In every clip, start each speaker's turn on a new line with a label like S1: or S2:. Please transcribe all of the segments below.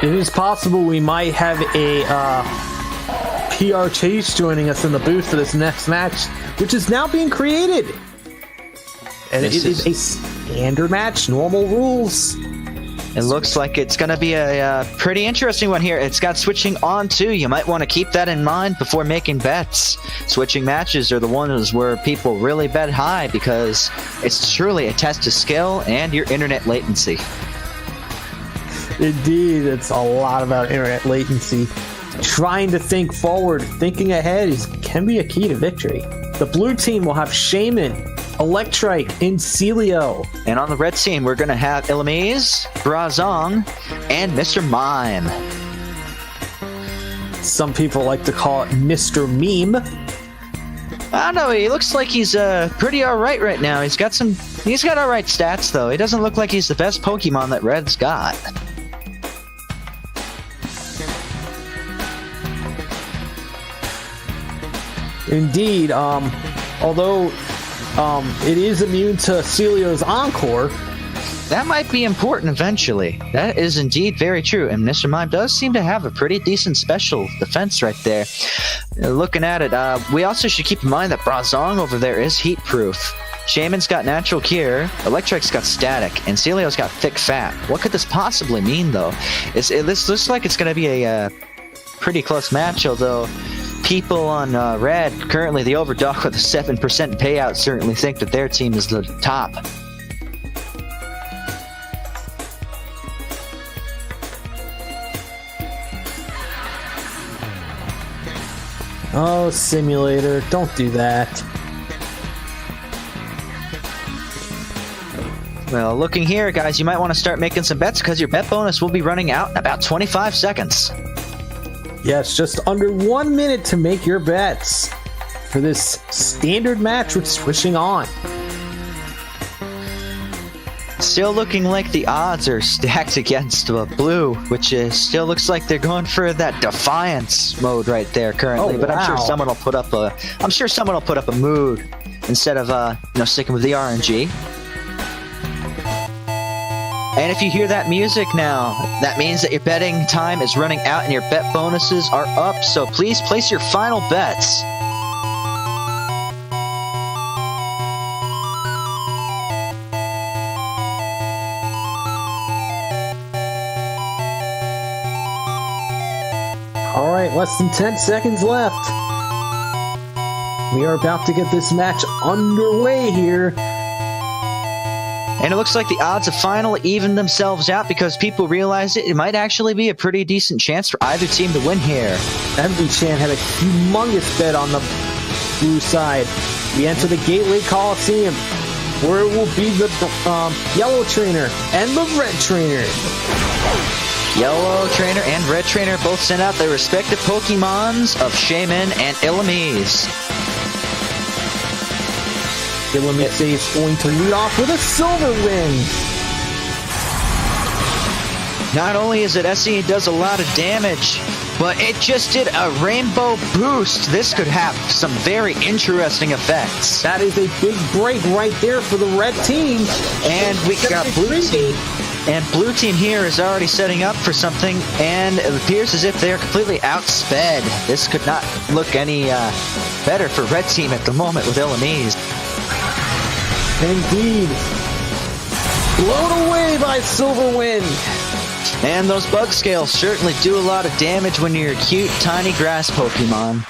S1: It is possible we might have a PR Chase joining us in the booth for this next match, which is now being created. And it is a standard match, normal rules.
S2: It looks like it's going to be a pretty interesting one here. It's got switching on too. You might want to keep that in mind before making bets. Switching matches are the ones where people really bet high because it's truly a test of skill and your internet latency.
S1: Indeed, it's a lot about internet latency. Trying to think forward, thinking ahead can be a key to victory. The blue team will have Shaymin, Electrike, and Sealeo.
S2: And on the red team, we're going to have Illumise, Bronzong, and Mr. Mime.
S1: Some people like to call it Mr. Meme.
S2: I don't know, he looks like he's pretty alright right now. He's got alright stats, though. He doesn't look like he's the best Pokemon that Red's got.
S1: Indeed, although it is immune to Sealeo's Encore.
S2: That might be important eventually. That is indeed very true. And Mr. Mime does seem to have a pretty decent special defense right there. Looking at it, we also should keep in mind that Bronzong over there is heat proof. Shaymin's got natural cure, Electrike's got static, and Sealeo's got thick fat. What could this possibly mean, though? This looks like it's going to be a pretty close match, although people on Red, currently the overdog with a 7% payout, certainly think that their team is the top.
S1: Oh, simulator, don't do that.
S2: Well, looking here, guys, you might want to start making some bets because your bet bonus will be running out in about 25 seconds.
S1: Yes, just under 1 minute to make your bets for this standard match with switching on.
S2: Still looking like the odds are stacked against blue, which still looks like they're going for that defiance mode right there currently.
S1: Oh,
S2: but
S1: wow.
S2: I'm sure someone will put up a mood instead of sticking with the RNG. And if you hear that music now, that means that your betting time is running out and your bet bonuses are up, so please place your final bets.
S1: Alright, less than 10 seconds left. We are about to get this match underway here.
S2: And it looks like the odds have finally evened themselves out because people realize it might actually be a pretty decent chance for either team to win here.
S1: MV Chan had a humongous bet on the blue side. We enter the Gateway Coliseum, where it will be the yellow trainer and the red trainer.
S2: Yellow trainer and red trainer both sent out their respective Pokemons of Shaymin and Illumise.
S1: Illumise is going to lead off with a silver win.
S2: Not only is it SE, it does a lot of damage, but it just did a rainbow boost. This could have some very interesting effects.
S1: That is a big break right there for the red team.
S2: And we got blue team. And blue team here is already setting up for something, and it appears as if they're completely outsped. This could not look any better for red team at the moment with Illumise.
S1: Indeed. Blown away by Silver Wind.
S2: And those bug scales certainly do a lot of damage when you're a cute, tiny grass Pokemon.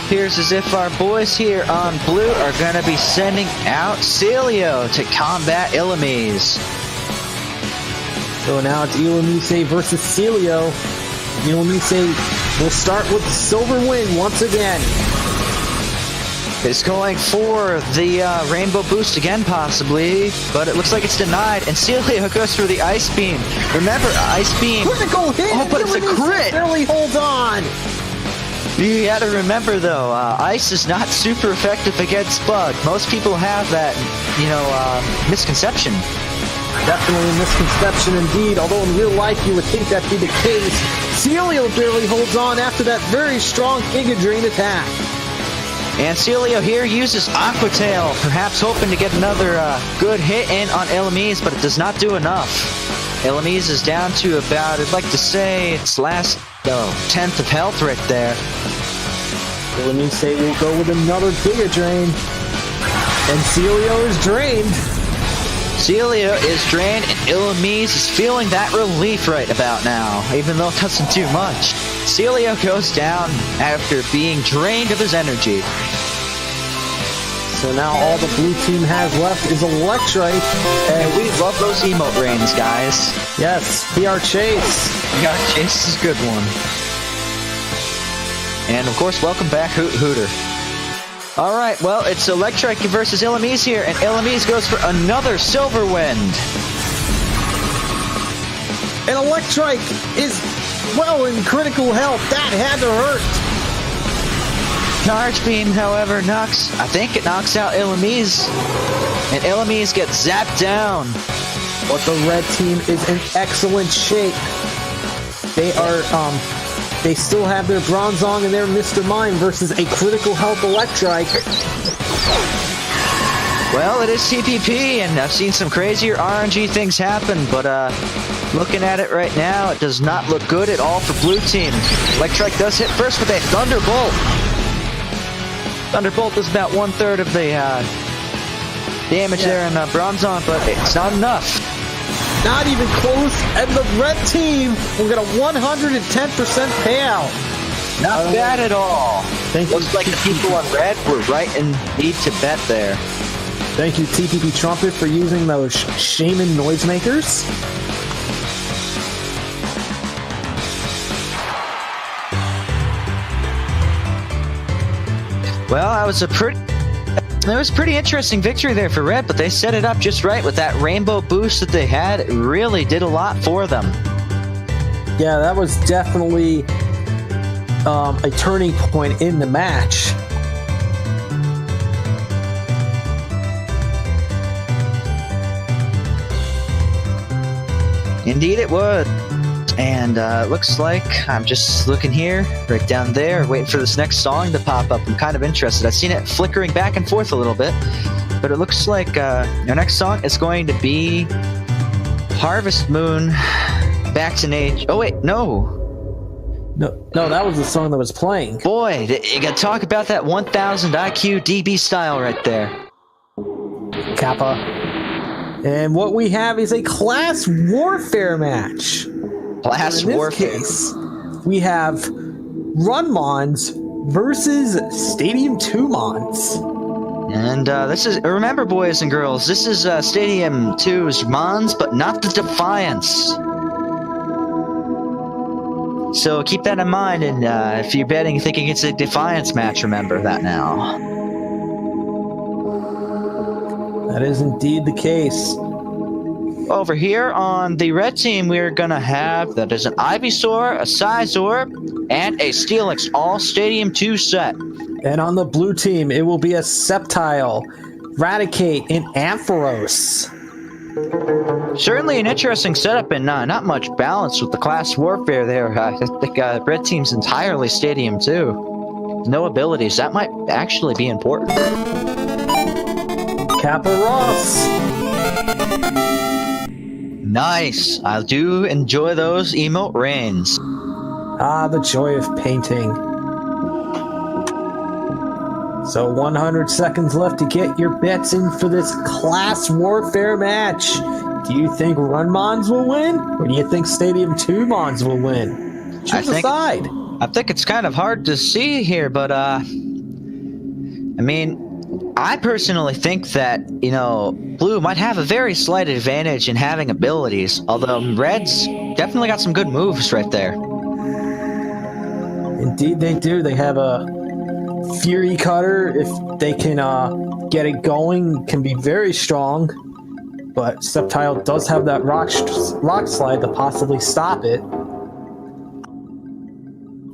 S2: Appears as if our boys here on blue are going to be sending out Sealeo to combat Illumise.
S1: So now it's Illumise versus Sealeo. Illumise will start with Silver Wind once again.
S2: It's going for the Rainbow Boost again, possibly, but it looks like it's denied, and Sealeo goes for the Ice Beam. Remember, Ice Beam...
S1: Critical hit!
S2: Oh, but it's a crit!
S1: Barely holds on!
S2: You gotta remember, though, Ice is not super effective against Bug. Most people have that, misconception.
S1: Definitely a misconception indeed, although in real life you would think that'd be the case. Sealeo barely holds on after that very strong Giga Drain attack.
S2: And Sealeo here uses Aqua Tail, perhaps hoping to get another good hit in on Illumise, but it does not do enough. Illumise is down to about, I'd like to say, its last tenth of health right there.
S1: Illumise will go with another Giga Drain. And Sealeo is drained.
S2: Sealeo is drained, and Illumise is feeling that relief right about now, even though it doesn't do much. Sealeo goes down after being drained of his energy.
S1: So now all the blue team has left is Electrike.
S2: And we love those emote rains, guys.
S1: Yes, PR Chase.
S2: PR Chase is a good one. And of course, welcome back, Hooter. Alright, well, it's Electrike versus Illumise here, and Illumise goes for another Silver Wind.
S1: And Electrike is well in critical health. That had to hurt.
S2: Charge Beam, however, I think it knocks out Illumise. And Illumise gets zapped down.
S1: But the red team is in excellent shape. They still have their Bronzong and their Mr. Mime versus a critical health Electrike.
S2: Well, it is TPP, and I've seen some crazier RNG things happen, but looking at it right now, it does not look good at all for blue team. Electrike does hit first with a Thunderbolt. Thunderbolt is about 1/3 of the damage there in Bronzong, but it's not enough.
S1: Not even close, and the red team will get a 110% payout.
S2: Not bad at all.
S1: Looks
S2: like the people on red were right in need to bet there.
S1: Thank you, TPP Trumpet, for using those Shaymin noisemakers.
S2: Well, it was a pretty interesting victory there for red, but they set it up just right with that rainbow boost that they had. It really did a lot for them.
S1: Yeah, that was definitely a turning point in the match.
S2: Indeed it was. And looks like I'm just looking here, right down there, waiting for this next song to pop up. I'm kind of interested. I've seen it flickering back and forth a little bit, but it looks like our next song is going to be Harvest Moon, Back to Nature. Oh wait, no,
S1: that was the song that was playing.
S2: Boy, you gotta talk about that 1000 IQ DB style right there.
S1: Kappa. And what we have is a class warfare match.
S2: Class warfare.
S1: In this case, we have Runmons versus Stadium 2 Mons.
S2: And this is, remember boys and girls, this is Stadium 2's Mons, but not the Defiance. So keep that in mind, and if you're betting thinking it's a Defiance match, remember that now.
S1: That is indeed the case.
S2: Over here on the red team, we're gonna have that is an Ivysaur, a Scizor, and a Steelix, all Stadium 2 set.
S1: And on the blue team, it will be a Sceptile, Raticate, and Ampharos.
S2: Certainly an interesting setup, and not much balance with the class warfare there. I think red team's entirely Stadium 2. No abilities. That might actually be important.
S1: Ampharos.
S2: Nice. I do enjoy those emote rains.
S1: Ah, the joy of painting. So 100 seconds left to get your bets in for this class warfare match. Do you think Runmons will win? Or do you think Stadium 2 Mons will win? Choose a side.
S2: I think it's kind of hard to see here, but I mean, I personally think that, blue might have a very slight advantage in having abilities, although red's definitely got some good moves right there.
S1: Indeed they do. They have a Fury Cutter, if they can get it going, can be very strong, but Sceptile does have that rock slide to possibly stop it.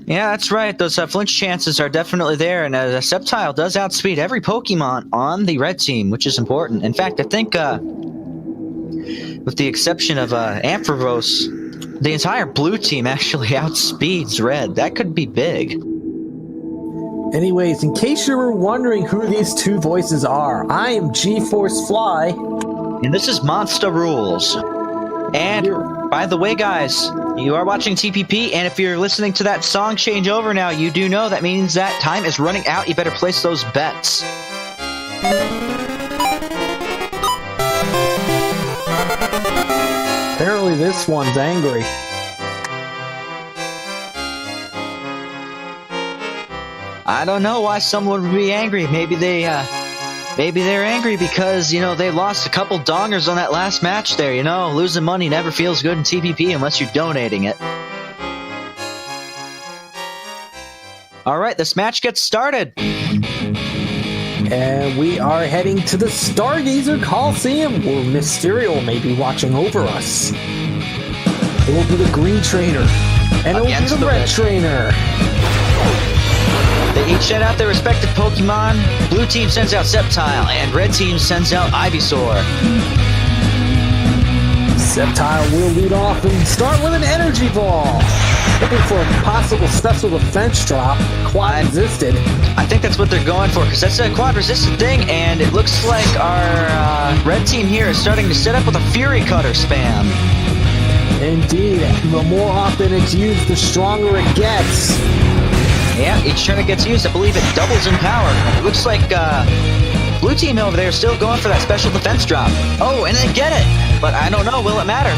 S2: Yeah, that's right. Those flinch chances are definitely there, and Sceptile does outspeed every Pokemon on the red team, which is important. In fact, I think, with the exception of Ampharos, the entire blue team actually outspeeds red. That could be big.
S1: Anyways, in case you were wondering who these two voices are, I am G-Force Fly.
S2: And this is Monster Rules. And by the way, guys, you are watching TPP, and if you're listening to that song change over now, you do know that means that time is running out. You better place those bets.
S1: Apparently this one's angry.
S2: I don't know why someone would be angry. Maybe they're angry because, you know, they lost a couple dongers on that last match there. You know, losing money never feels good in TPP unless you're donating it. All right, this match gets started.
S1: And we are heading to the Stargazer Coliseum, where Mysterio may be watching over us. It will be the green trainer, and it will be the red trainer.
S2: They each send out their respective Pokemon. Blue team sends out Sceptile, and red team sends out Ivysaur.
S1: Sceptile will lead off and start with an Energy Ball. Looking for a possible special defense drop. Quad resisted.
S2: I think that's what they're going for, because that's a quad resisted thing, and it looks like our red team here is starting to set up with a Fury Cutter spam.
S1: Indeed. The more often it's used, the stronger it gets.
S2: Yeah, each turn it gets used, I believe it doubles in power. It looks like blue team over there is still going for that special defense drop. Oh, and they get it! But I don't know, will it matter?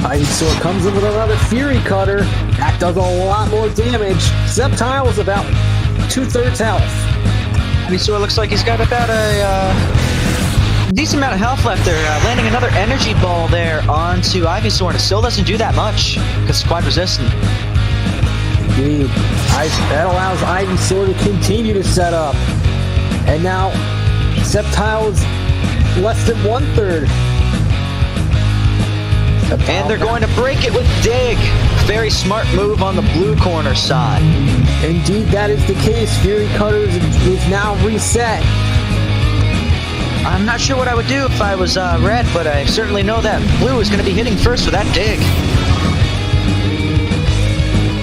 S1: Ivysaur comes in with another Fury Cutter. That does a lot more damage. Sceptile is about 2/3 health.
S2: Ivysaur looks like he's got about a decent amount of health left there. Landing another Energy Ball there onto Ivysaur, and it still doesn't do that much because it's quad resistant.
S1: Indeed. That allows Ivysaur to continue to set up. And now, Sceptile is less than 1/3.
S2: And they're going to break it with Dig. Very smart move on the blue corner side.
S1: Indeed, that is the case. Fury Cutter is now reset.
S2: I'm not sure what I would do if I was red, but I certainly know that blue is going to be hitting first with that Dig.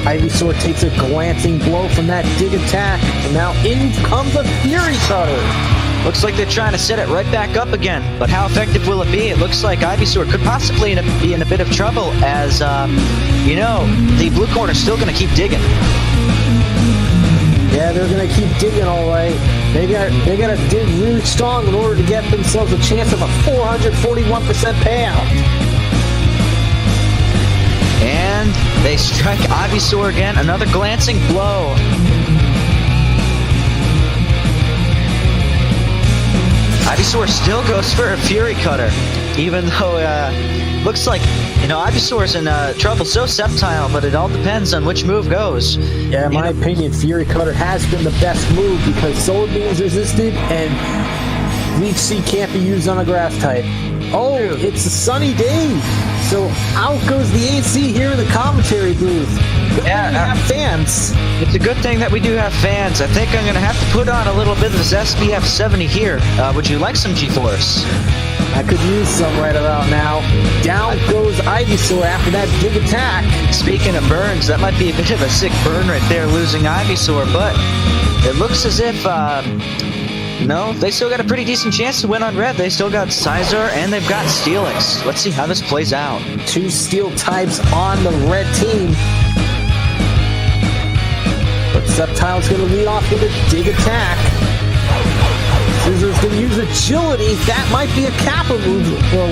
S1: Ivysaur takes a glancing blow from that Dig attack, and now in comes a Fury Cutter.
S2: Looks like they're trying to set it right back up again, but how effective will it be? It looks like Ivysaur could possibly be in a bit of trouble as, you know, the blue corner's still going to keep digging.
S1: Yeah, they're going to keep digging all right. They got to dig really strong in order to get themselves a chance of a 441% payout.
S2: And they strike Ivysaur again. Another glancing blow. Ivysaur still goes for a Fury Cutter, even though looks like, you know, Ivysaur's in trouble. So Sceptile, but it all depends on which move goes.
S1: Yeah, in my opinion, Fury Cutter has been the best move because Solar Beam's resisted and Leech Seed can't be used on a grass type. Oh, it's a sunny day. So out goes the AC here in the commentary booth. Yeah, we have fans.
S2: It's a good thing that we do have fans. I think I'm going to have to put on a little bit of this SPF 70 here. Would you like some G-Force?
S1: I could use some right about now. Down goes Ivysaur after that big attack.
S2: Speaking of burns, that might be a bit of a sick burn right there, losing Ivysaur, but it looks as if... no, they still got a pretty decent chance to win on red. They still got Scizor and they've got Steelix. Let's see how this plays out.
S1: Two steel types on the red team. But Sceptile's going to lead off with a dig attack. Scizor's going to use agility. That might be a Kappa move. Well,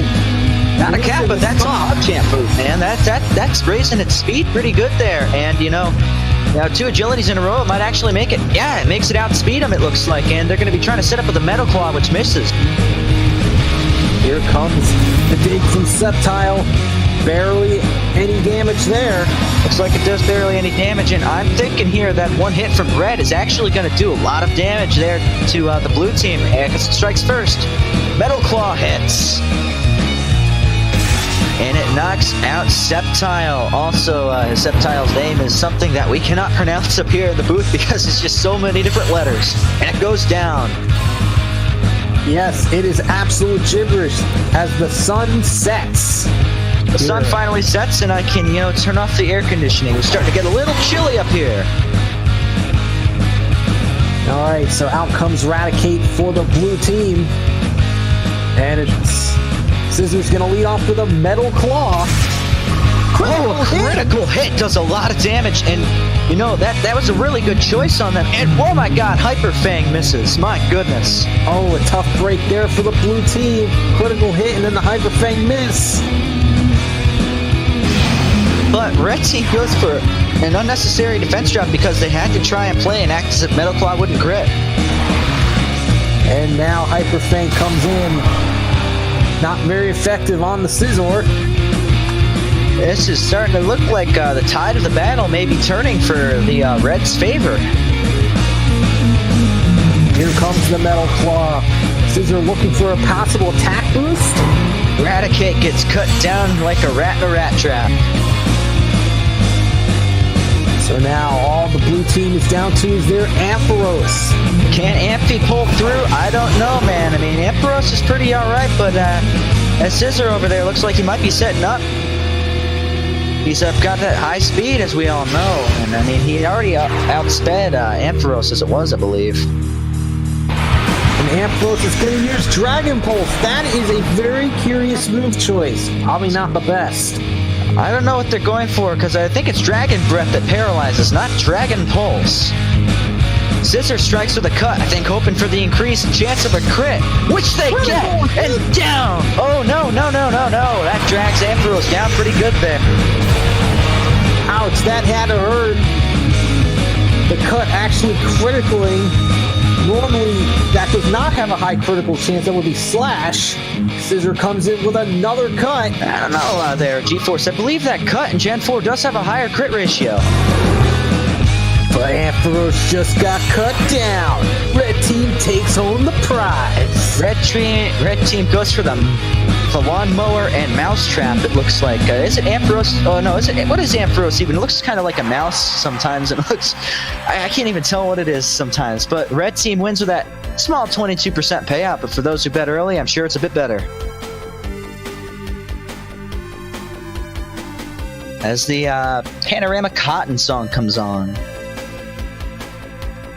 S2: not a Kappa, that's a Hogchamp move, man. That's raising its speed pretty good there. And, you know... Now, 2 agilities in a row, it might actually make it. Yeah, it makes it outspeed them, it looks like. And they're going to be trying to set up with a Metal Claw, which misses.
S1: Here comes the dig from Sceptile. Barely any damage there.
S2: Looks like it does barely any damage. And I'm thinking here that one hit from red is actually going to do a lot of damage there to the blue team. Because it strikes first. Metal Claw hits. And it knocks out Sceptile. Also, Sceptile's name is something that we cannot pronounce up here in the booth because it's just so many different letters. And it goes down.
S1: Yes, it is absolute gibberish as the sun sets.
S2: The sun finally sets and I can, you know, turn off the air conditioning. It's starting to get a little chilly up here.
S1: All right, so out comes Raticate for the blue team. And it's Scizor's going to lead off with a Metal Claw.
S2: Critical hit does a lot of damage, and you know that was a really good choice on them. And oh my god, Hyper Fang misses. My goodness.
S1: Oh, a tough break there for the blue team. Critical hit and then the Hyper Fang miss.
S2: But red team goes for an unnecessary defense drop because they had to try and play and act as if Metal Claw wouldn't crit.
S1: And now Hyper Fang comes in. Not very effective on the Scizor.
S2: This is starting to look like the tide of the battle may be turning for the Reds' favor.
S1: Here comes the Metal Claw. Scizor looking for a possible attack boost.
S2: Raticate gets cut down like a rat in a rat trap.
S1: So now all the blue team is down to is their Ampharos.
S2: Can Amphi pull through? I don't know, man. I mean, Ampharos is pretty alright, but that Scizor over there looks like he might be setting up. He's got that high speed, as we all know, and I mean, he already outsped Ampharos as it was, I believe.
S1: And Ampharos is going to use Dragon Pulse. That is a very curious move choice. Probably not the best.
S2: I don't know what they're going for, because I think it's Dragon Breath that paralyzes, not Dragon Pulse. Scizor strikes with a cut, I think hoping for the increased chance of a crit, which they get, and down! Oh, no. That drags Ampharos down pretty good there.
S1: Ouch, that had to hurt. The cut actually critically. Normally, that does not have a high critical chance. That would be Slash. Scizor comes in with another cut.
S2: I don't know there, G-Force. I believe that cut in Gen 4 does have a higher crit ratio.
S1: But Ampharos just got cut down. Red team takes home the prize.
S2: Red team goes for the lawnmower and mousetrap, it looks like. Is it Ampharos? Oh, no. What is Ampharos even? It looks kind of like a mouse sometimes. It looks... I can't even tell what it is sometimes. But red team wins with that small 22% payout. But for those who bet early, I'm sure it's a bit better. As the Panorama Cotton song comes on.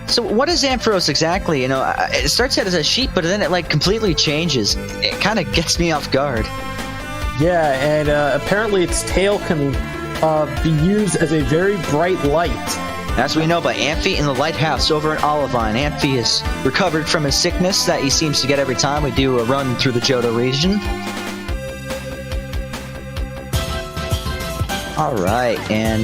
S2: So what is Ampharos exactly? You know, it starts out as a sheep, but then it like completely changes. It kind of gets me off guard.
S1: Yeah, and apparently its tail can be used as a very bright light.
S2: As we know by Amphi in the lighthouse over in Olivine, Amphi is recovered from his sickness that he seems to get every time we do a run through the Johto region. All right, and